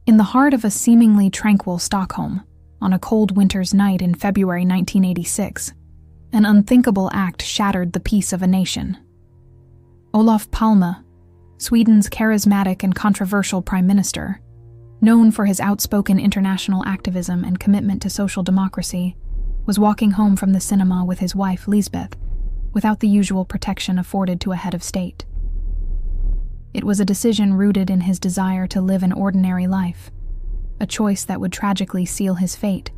In the heart of a seemingly tranquil Stockholm, on a cold winter's night in February 1986, an unthinkable act shattered the peace of a nation. Olof Palme, Sweden's charismatic and controversial prime minister, known for his outspoken international activism and commitment to social democracy, was walking home from the cinema with his wife Lisbeth, without the usual protection afforded to a head of state. It was a decision rooted in his desire to live an ordinary life, a choice that would tragically seal his fate,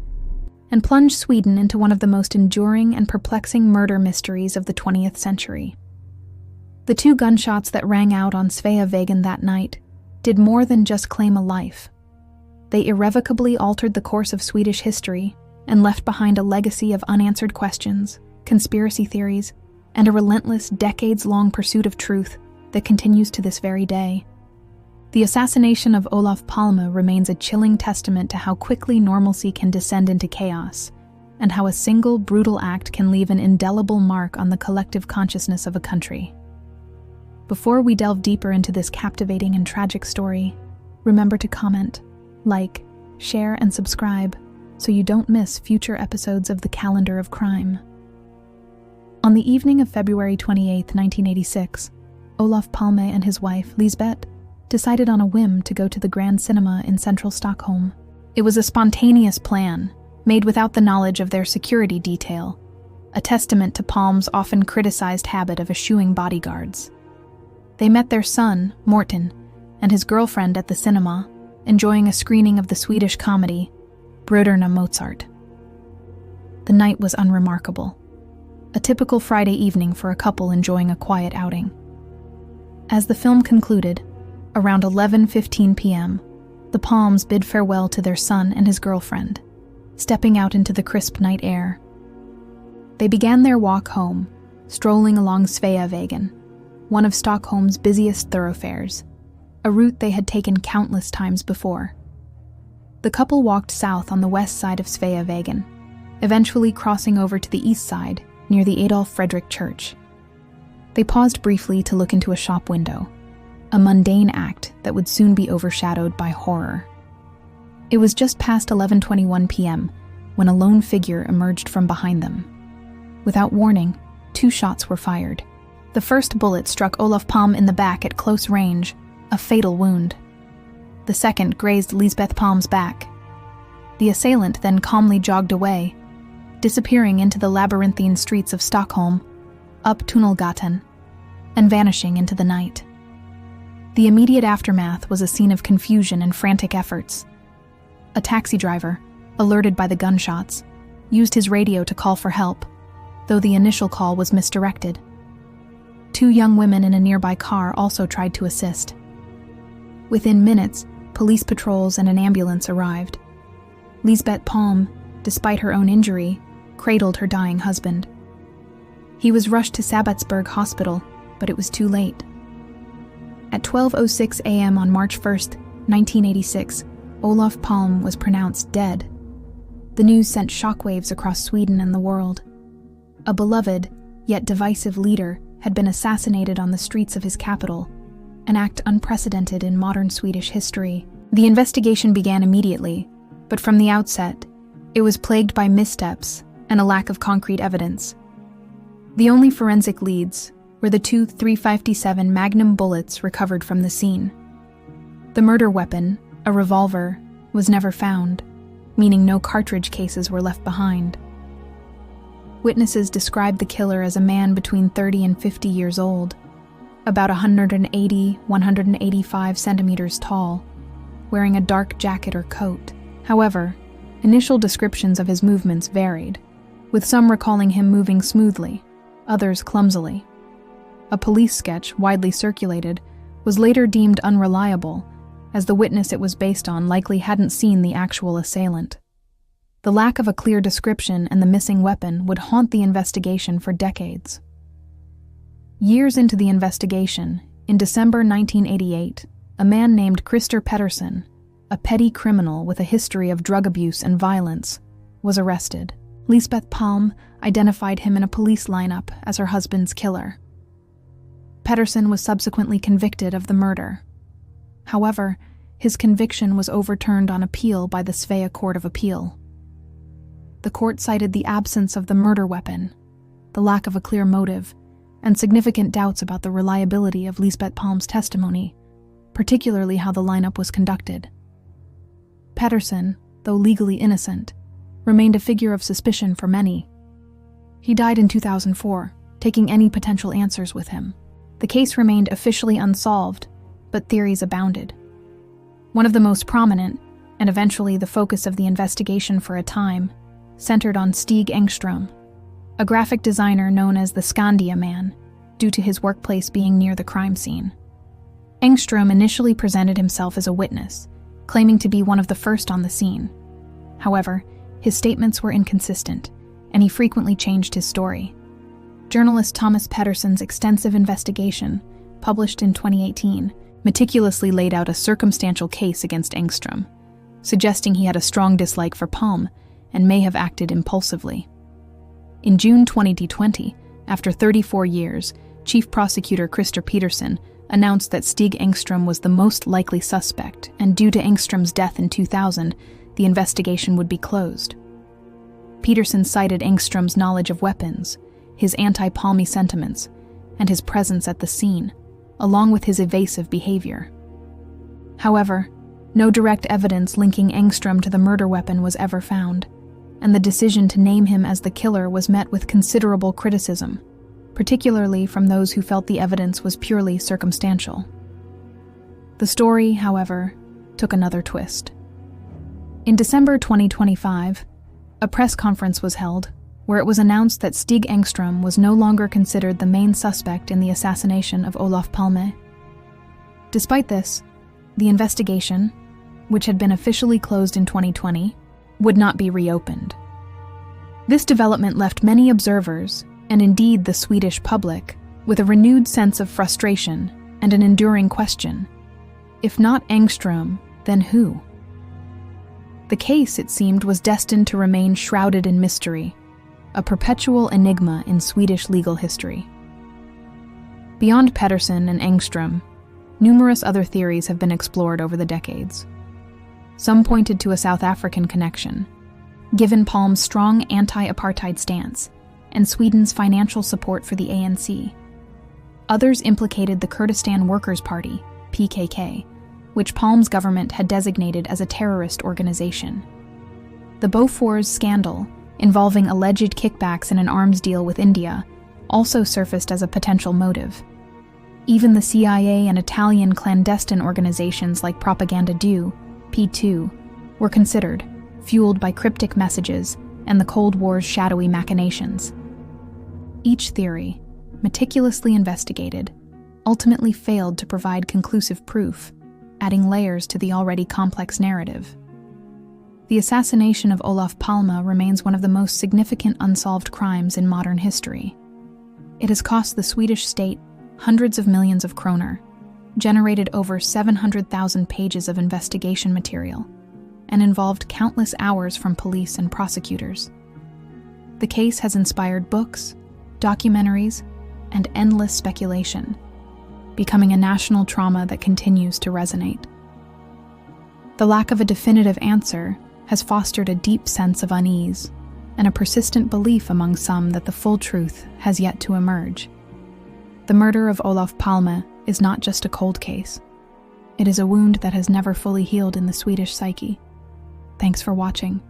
and plunge Sweden into one of the most enduring and perplexing murder mysteries of the 20th century. The 2 gunshots that rang out on Sveavägen that night did more than just claim a life. They irrevocably altered the course of Swedish history and left behind a legacy of unanswered questions, conspiracy theories, and a relentless, decades-long pursuit of truth that continues to this very day. The assassination of Olof Palme remains a chilling testament to how quickly normalcy can descend into chaos, and how a single brutal act can leave an indelible mark on the collective consciousness of a country. Before we delve deeper into this captivating and tragic story, remember to comment, like, share, and subscribe so you don't miss future episodes of the Calendar of Crime. On the evening of February 28, 1986, Olof Palme and his wife, Lisbeth, decided on a whim to go to the Grand Cinema in central Stockholm. It was a spontaneous plan, made without the knowledge of their security detail, a testament to Palme's often criticized habit of eschewing bodyguards. They met their son, Morten, and his girlfriend at the cinema, enjoying a screening of the Swedish comedy, Bröderna Mozart. The night was unremarkable, a typical Friday evening for a couple enjoying a quiet outing. As the film concluded, around 11:15 p.m., the Palmes bid farewell to their son and his girlfriend, stepping out into the crisp night air. They began their walk home, strolling along Sveavägen, one of Stockholm's busiest thoroughfares, a route they had taken countless times before. The couple walked south on the west side of Sveavägen, eventually crossing over to the east side near the Adolf Fredrik Church. They paused briefly to look into a shop window, a mundane act that would soon be overshadowed by horror. It was just past 11:21 p.m. when a lone figure emerged from behind them. Without warning, 2 shots were fired. The first bullet struck Olof Palme in the back at close range, a fatal wound. The second grazed Lisbeth Palme's back. The assailant then calmly jogged away, disappearing into the labyrinthine streets of Stockholm, up Tunnelgatan, and vanishing into the night. The immediate aftermath was a scene of confusion and frantic efforts. A taxi driver, alerted by the gunshots, used his radio to call for help, though the initial call was misdirected. 2 young women in a nearby car also tried to assist. Within minutes, police patrols and an ambulance arrived. Lisbeth Palme, despite her own injury, cradled her dying husband. He was rushed to Sabbatsberg Hospital, but it was too late. At 12:06 a.m. on March 1, 1986, Olof Palme was pronounced dead. The news sent shockwaves across Sweden and the world. A beloved, yet divisive leader had been assassinated on the streets of his capital, an act unprecedented in modern Swedish history. The investigation began immediately, but from the outset, it was plagued by missteps and a lack of concrete evidence. The only forensic leads were the 2 .357 Magnum bullets recovered from the scene. The murder weapon, a revolver, was never found, meaning no cartridge cases were left behind. Witnesses described the killer as a man between 30 and 50 years old, about 180-185 centimeters tall, wearing a dark jacket or coat. However, initial descriptions of his movements varied, with some recalling him moving smoothly, others clumsily. A police sketch, widely circulated, was later deemed unreliable, as the witness it was based on likely hadn't seen the actual assailant. The lack of a clear description and the missing weapon would haunt the investigation for decades. Years into the investigation, in December 1988, a man named Christer Pettersson, a petty criminal with a history of drug abuse and violence, was arrested. Lisbeth Palme identified him in a police lineup as her husband's killer. Pettersson was subsequently convicted of the murder. However, his conviction was overturned on appeal by the Svea Court of Appeal. The court cited the absence of the murder weapon, the lack of a clear motive, and significant doubts about the reliability of Lisbeth Palme's testimony, particularly how the lineup was conducted. Pettersson, though legally innocent, remained a figure of suspicion for many. He died in 2004, taking any potential answers with him. The case remained officially unsolved, but theories abounded. One of the most prominent, and eventually the focus of the investigation for a time, centered on Stig Engström, a graphic designer known as the Skandia Man, due to his workplace being near the crime scene. Engström initially presented himself as a witness, claiming to be one of the first on the scene. However, his statements were inconsistent, and he frequently changed his story. Journalist Thomas Pettersson's extensive investigation, published in 2018, meticulously laid out a circumstantial case against Engström, suggesting he had a strong dislike for Palme and may have acted impulsively. In June 2020, after 34 years, Chief Prosecutor Christer Pettersson announced that Stig Engström was the most likely suspect, and due to Engström's death in 2000, the investigation would be closed. Pettersson cited Engström's knowledge of weapons, his anti-Palme sentiments, and his presence at the scene, along with his evasive behavior. However, no direct evidence linking Engström to the murder weapon was ever found, and the decision to name him as the killer was met with considerable criticism, particularly from those who felt the evidence was purely circumstantial. The story, however, took another twist. In December 2025, a press conference was held where it was announced that Stig Engström was no longer considered the main suspect in the assassination of Olof Palme. Despite this, the investigation, which had been officially closed in 2020, would not be reopened. This development left many observers, and indeed the Swedish public, with a renewed sense of frustration and an enduring question: if not Engström, then who? The case, it seemed, was destined to remain shrouded in mystery, a perpetual enigma in Swedish legal history. Beyond Pettersson and Engström, numerous other theories have been explored over the decades. Some pointed to a South African connection, given Palme's strong anti-apartheid stance and Sweden's financial support for the ANC. Others implicated the Kurdistan Workers' Party, PKK, which Palme's government had designated as a terrorist organization. The Bofors scandal, involving alleged kickbacks in an arms deal with India, also surfaced as a potential motive. Even the CIA and Italian clandestine organizations like Propaganda 2, P2, were considered, fueled by cryptic messages and the Cold War's shadowy machinations. Each theory, meticulously investigated, ultimately failed to provide conclusive proof, adding layers to the already complex narrative. The assassination of Olof Palme remains one of the most significant unsolved crimes in modern history. It has cost the Swedish state hundreds of millions of kroner, generated over 700,000 pages of investigation material, and involved countless hours from police and prosecutors. The case has inspired books, documentaries, and endless speculation, becoming a national trauma that continues to resonate. The lack of a definitive answer has fostered a deep sense of unease and a persistent belief among some that the full truth has yet to emerge. The murder of Olof Palme is not just a cold case. It is a wound that has never fully healed in the Swedish psyche. Thanks for watching.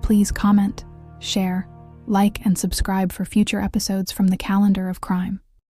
Please comment, share, like, and subscribe for future episodes from the Calendar of Crime.